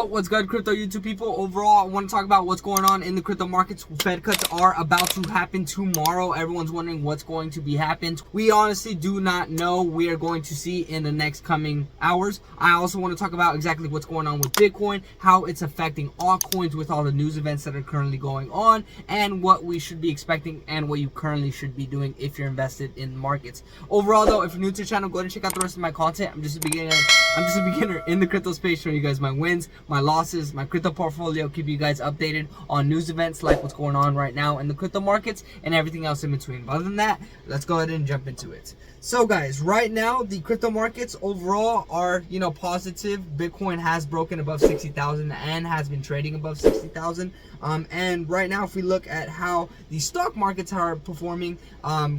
Yo, what's good, crypto YouTube people? Overall, I want to talk about what's going on in the crypto markets. Fed cuts are about to happen tomorrow. Everyone's wondering what's going to be happened. We honestly do not know. We are going to see in the next coming hours. I also want to talk about exactly what's going on with Bitcoin, how it's affecting altcoins with all the news events that are currently going on, and what we should be expecting and what you currently should be doing if you're invested in markets. Overall, though, if you're new to the channel, go ahead and check out the rest of my content. I'm just a beginner in the crypto space, showing you guys my wins, my losses, my crypto portfolio, keep you guys updated on news events like what's going on right now in the crypto markets and everything else in between. But other than that, let's go ahead and jump into it. So guys, right now the crypto markets overall are, positive. Bitcoin has broken above 60,000 and has been trading above 60,000. And right now, if we look at how the stock markets are performing,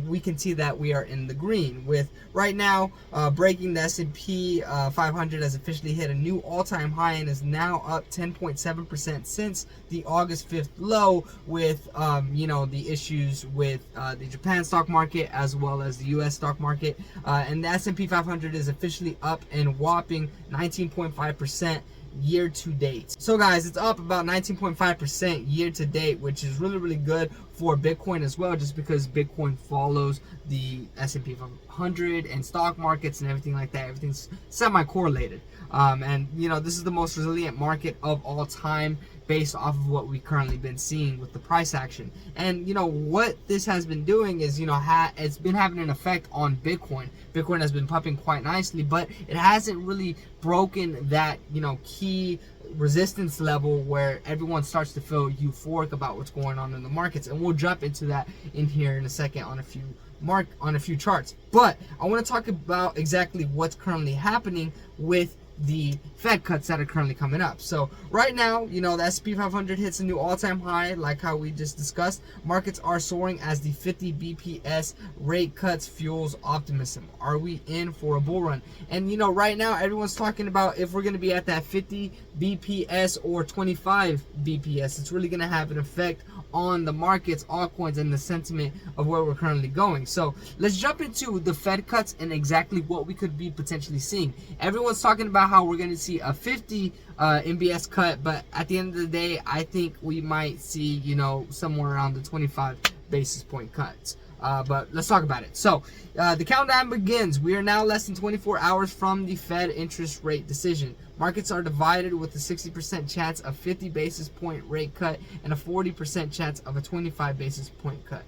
we can see that we are in the green, with right now breaking the S&P 500 has officially hit a new all-time high and is now up 10.7% since the August 5th low, with the issues with the Japan stock market as well as the US stock market, and the S&P 500 is officially up and whopping 19.5% year to date. So guys, it's up about 19.5% year to date, which is really good for Bitcoin as well, just because Bitcoin follows the S&P 500 and stock markets and everything like that. Everything's semi-correlated, and this is the most resilient market of all time based off of what we currently been seeing with the price action. And what this has been doing is it's been having an effect on Bitcoin. Bitcoin has been pumping quite nicely, but it hasn't really broken that key resistance level where everyone starts to feel euphoric about what's going on in the markets. And we'll jump into that in here in a second on a few charts. But I want to talk about exactly what's currently happening with the Fed cuts that are currently coming up. So right now, the S&P 500 hits a new all-time high, like how we just discussed. Markets are soaring as the 50 BPS rate cuts fuels optimism. Are we in for a bull run? And right now everyone's talking about if we're going to be at that 50 BPS or 25 BPS. It's really going to have an effect on the markets, altcoins, and the sentiment of where we're currently going. So let's jump into the Fed cuts and exactly what we could be potentially seeing. Everyone's talking about how we're going to see a 50 MBS cut, but at the end of the day, I think we might see somewhere around the 25 basis point cuts. But let's talk about it. So the countdown begins. We are now less than 24 hours from the Fed interest rate decision. Markets are divided with a 60% chance of 50 basis point rate cut and a 40% chance of a 25 basis point cut.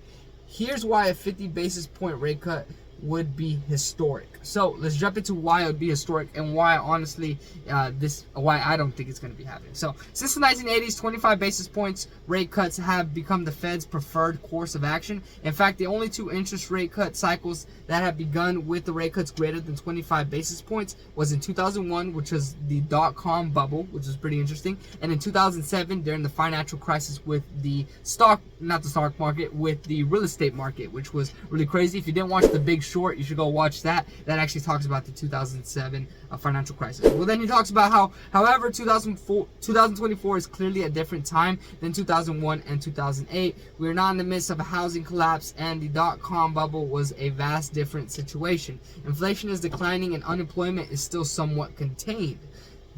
Here's why a 50 basis point rate cut would be historic. So let's jump into why it would be historic and why honestly why I don't think it's going to be happening. So since the 1980s, 25 basis points rate cuts have become the Fed's preferred course of action. In fact, the only two interest rate cut cycles that have begun with the rate cuts greater than 25 basis points was in 2001, which was the dot-com bubble, which was pretty interesting, and in 2007 during the financial crisis with the with the real estate market, which was really crazy. If you didn't watch The Big Short, you should go watch that. That actually talks about the 2007 financial crisis. Well, then he talks about how, however, 2024 is clearly a different time than 2001 and 2008. We are not in the midst of a housing collapse, and the dot-com bubble was a vast different situation. Inflation is declining and unemployment is still somewhat contained.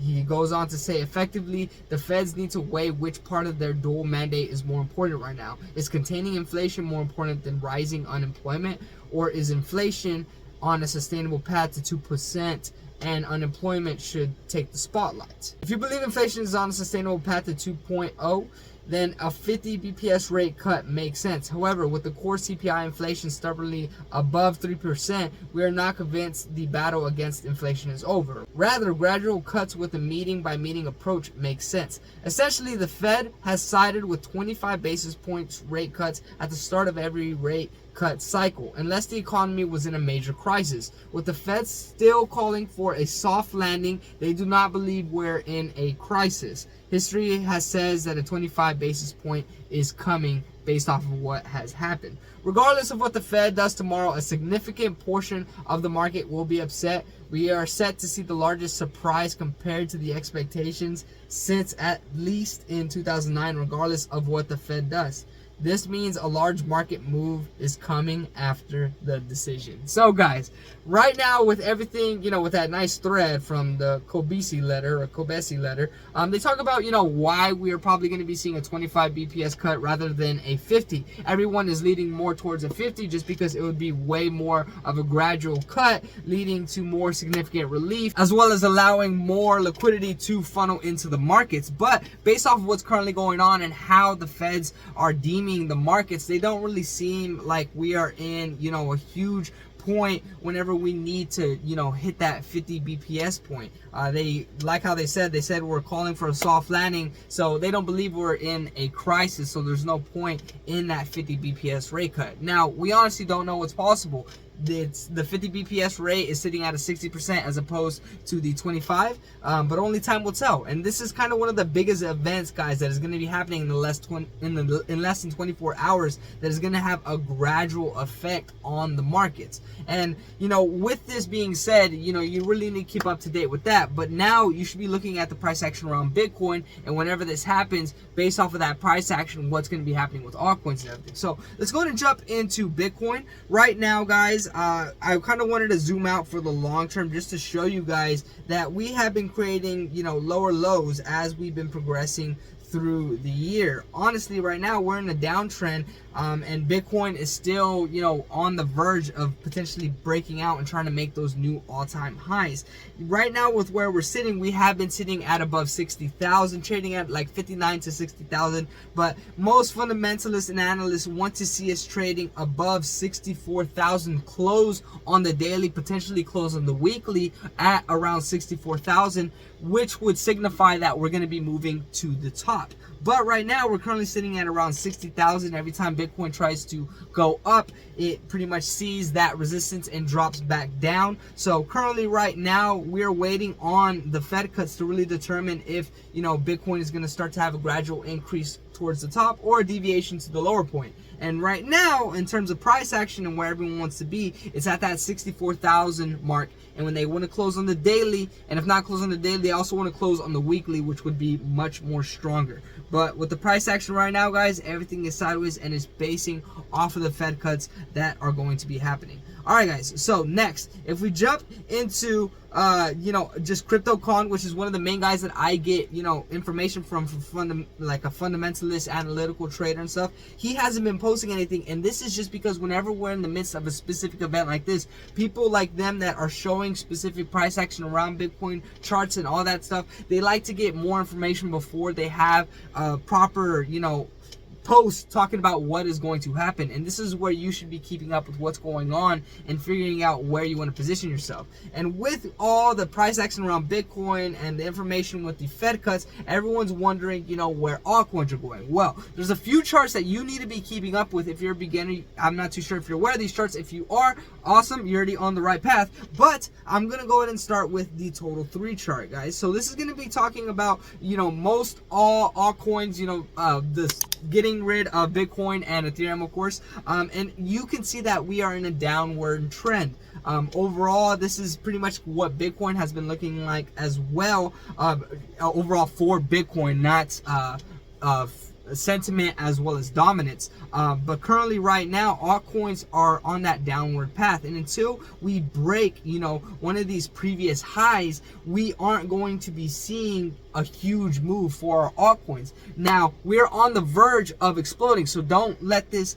He goes on to say, effectively, the Feds need to weigh which part of their dual mandate is more important right now. Is containing inflation more important than rising unemployment? Or is inflation on a sustainable path to 2% and unemployment should take the spotlight? If you believe inflation is on a sustainable path to 2.0, then a 50 BPS rate cut makes sense. However, with the core CPI inflation stubbornly above 3%, we are not convinced the battle against inflation is over. Rather, gradual cuts with a meeting-by-meeting approach makes sense. Essentially, the Fed has sided with 25 basis points rate cuts at the start of every rate cut cycle, unless the economy was in a major crisis. With the Fed still calling for a soft landing, they do not believe we're in a crisis. History says that a 25 basis point is coming based off of what has happened. Regardless of what the Fed does tomorrow, a significant portion of the market will be upset. We are set to see the largest surprise compared to the expectations since at least in 2009, regardless of what the Fed does. This means a large market move is coming after the decision. So guys, right now with everything, with that nice thread from the Kobesi letter, they talk about, why we are probably going to be seeing a 25 BPS cut rather than a 50. Everyone is leading more towards a 50 just because it would be way more of a gradual cut, leading to more significant relief, as well as allowing more liquidity to funnel into the markets. But based off of what's currently going on and how the Feds are deeming the markets, they don't really seem like we are in, a huge point whenever we need to, hit that 50 BPS point. They like how they said we're calling for a soft landing, so they don't believe we're in a crisis, so there's no point in that 50 BPS rate cut. Now, we honestly don't know what's possible. The 50 BPS rate is sitting at a 60% as opposed to the 25, but only time will tell. And this is kind of one of the biggest events, guys, that is going to be happening in less than 24 hours, that is going to have a gradual effect on the markets. And with this being said, you really need to keep up to date with that. But now you should be looking at the price action around Bitcoin, and whenever this happens, based off of that price action, what's going to be happening with altcoins and everything. So let's go ahead and jump into Bitcoin right now, guys. I kind of wanted to zoom out for the long term just to show you guys that we have been creating, lower lows as we've been progressing through the year. Honestly, right now we're in a downtrend, and Bitcoin is still, on the verge of potentially breaking out and trying to make those new all-time highs. Right now, with where we're sitting, we have been sitting at above 60,000, trading at like 59 to 60,000. But most fundamentalists and analysts want to see us trading above 64,000, close on the daily, potentially close on the weekly at around 64,000, which would signify that we're going to be moving to the top. But right now, we're currently sitting at around 60,000. Every time Bitcoin tries to go up, it pretty much sees that resistance and drops back down. So currently right now, we're waiting on the Fed cuts to really determine if, Bitcoin is going to start to have a gradual increase towards the top or a deviation to the lower point. And right now, in terms of price action and where everyone wants to be, it's at that 64,000 mark. And when they want to close on the daily, and if not close on the daily, they also want to close on the weekly, which would be much more stronger. But with the price action right now, guys, everything is sideways and is basing off of the Fed cuts that are going to be happening. All right, guys. So next, if we jump into just CryptoCon, which is one of the main guys that I get information from like a fundamentalist analytical trader and stuff. He hasn't been posting anything, and this is just because whenever we're in the midst of a specific event like this, people like them that are showing specific price action around Bitcoin charts and all that stuff, they like to get more information before they have proper posts talking about what is going to happen. And this is where you should be keeping up with what's going on and figuring out where you want to position yourself. And with all the price action around Bitcoin and the information with the Fed cuts, everyone's wondering, where altcoins are going. Well, there's a few charts that you need to be keeping up with if you're a beginner. I'm not too sure if you're aware of these charts. If you are, awesome, you're already on the right path. But I'm going to go ahead and start with the total 3 chart, guys. So this is going to be talking about, most all altcoins, this getting rid of Bitcoin and Ethereum, of course, and you can see that we are in a downward trend. Overall, this is pretty much what Bitcoin has been looking like as well, overall for Bitcoin, not sentiment as well as dominance. But currently right now, altcoins are on that downward path, and until we break one of these previous highs, we aren't going to be seeing a huge move for our altcoins. Now we're on the verge of exploding, so don't let this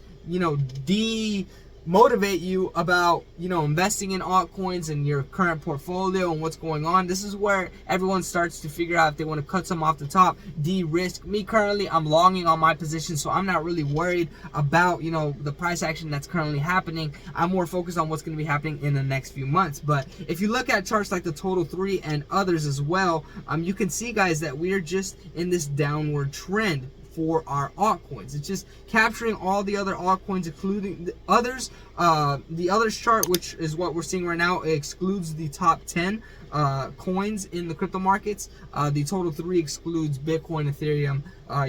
motivate you about investing in altcoins and your current portfolio and what's going on. This is where everyone starts to figure out if they want to cut some off the top, de-risk. Me currently, I'm longing on my position, so I'm not really worried about the price action that's currently happening. I'm more focused on what's going to be happening in the next few months. But if you look at charts like the Total 3 and others as well, you can see, guys, that we are just in this downward trend for our altcoins. It's just capturing all the other altcoins, including the others, The others chart, which is what we're seeing right now, it excludes the top 10 coins in the crypto markets. The total 3 excludes Bitcoin, Ethereum.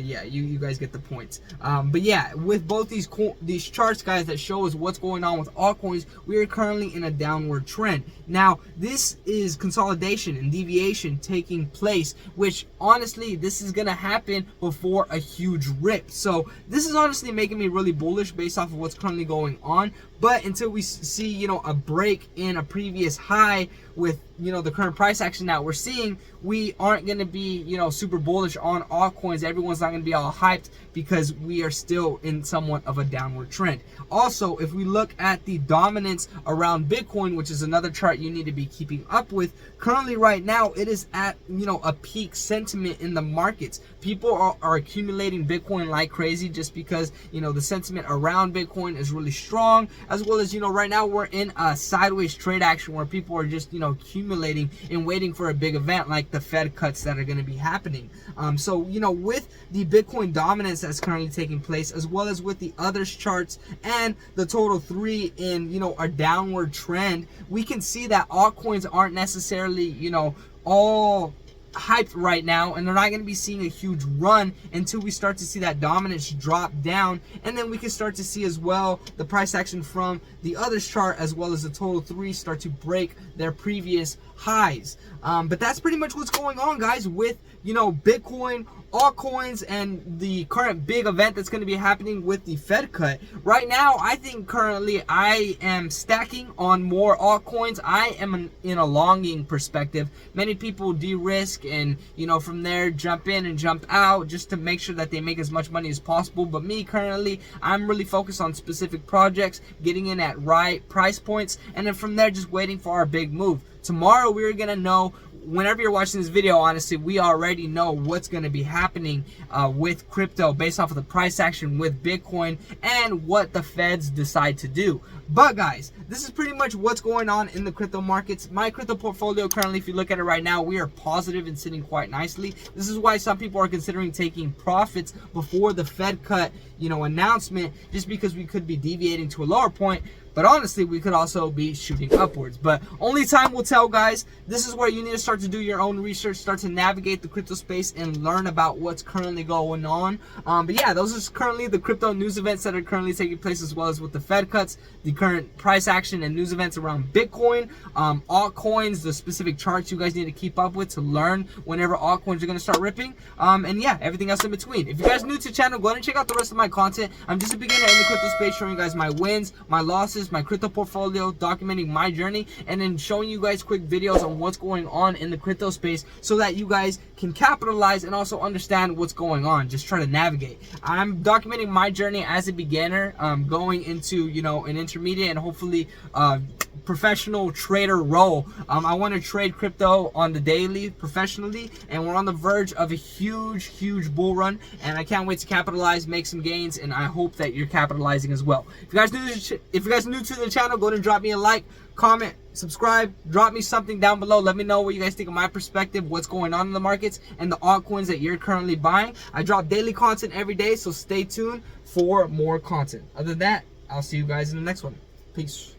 Yeah, you guys get the point. But yeah, with both these charts, guys, that show us what's going on with altcoins, we are currently in a downward trend. Now, this is consolidation and deviation taking place, which honestly, this is gonna happen before a huge rip. So this is honestly making me really bullish based off of what's currently going on. But until we see, you know, a break in a previous high with, you know, the current price action that we're seeing, we aren't going to be, you know, super bullish on altcoins. Everyone's not going to be all hyped because we are still in somewhat of a downward trend. Also, if we look at the dominance around Bitcoin, which is another chart you need to be keeping up with, currently right now it is at, you know, a peak sentiment in the markets. People are accumulating Bitcoin like crazy just because, you know, the sentiment around Bitcoin is really strong, as well as, you know, right now we're in a sideways trade action where people are just, you know, accumulating and waiting for a big event like the Fed cuts that are going to be happening. So, you know, with the Bitcoin dominance that's currently taking place, as well as with the others charts and the total 3 in, you know, a downward trend, we can see that altcoins aren't necessarily, you know, all hyped right now, and they're not going to be seeing a huge run until we start to see that dominance drop down, and then we can start to see as well the price action from the others chart as well as the total 3 start to break their previous highs. But that's pretty much what's going on, guys, with, you know, Bitcoin, altcoins, and the current big event that's going to be happening with the Fed cut. Right now, I think currently I am stacking on more altcoins. I am in a longing perspective. Many people de-risk and, you know, from there jump in and jump out just to make sure that they make as much money as possible. But me currently, I'm really focused on specific projects, getting in at right price points, and then from there just waiting for our big move. Tomorrow we're gonna know. Whenever you're watching this video, honestly, we already know what's going to be happening with crypto based off of the price action with Bitcoin and what the feds decide to do. But guys, this is pretty much what's going on in the crypto markets. My crypto portfolio currently, if you look at it right now, we are positive and sitting quite nicely. This is why some people are considering taking profits before the Fed cut, you know, announcement, just because we could be deviating to a lower point. But honestly, we could also be shooting upwards. But only time will tell, guys. This is where you need to start to do your own research, start to navigate the crypto space and learn about what's currently going on. But yeah, those are currently the crypto news events that are currently taking place, as well as with the Fed cuts, the current price action and news events around Bitcoin, altcoins, the specific charts you guys need to keep up with to learn whenever altcoins are going to start ripping. And yeah, everything else in between. If you guys are new to the channel, go ahead and check out the rest of my content. I'm just a beginner in the crypto space, showing you guys my wins, my losses, my crypto portfolio, documenting my journey, and then showing you guys quick videos on what's going on in the crypto space so that you guys can capitalize and also understand what's going on. Just try to navigate. I'm documenting my journey as a beginner, going into, you know, an intermediate and hopefully professional trader role. I want to trade crypto on the daily professionally, and we're on the verge of a huge bull run, and I can't wait to capitalize, make some gains, and I hope that you're capitalizing as well. If you guys are new to the channel, go ahead and drop me a like, comment, subscribe, drop me something down below. Let me know what you guys think of my perspective, what's going on in the markets, and the altcoins that you're currently buying. I drop daily content every day, so stay tuned for more content. Other than that, I'll see you guys in the next one. Peace.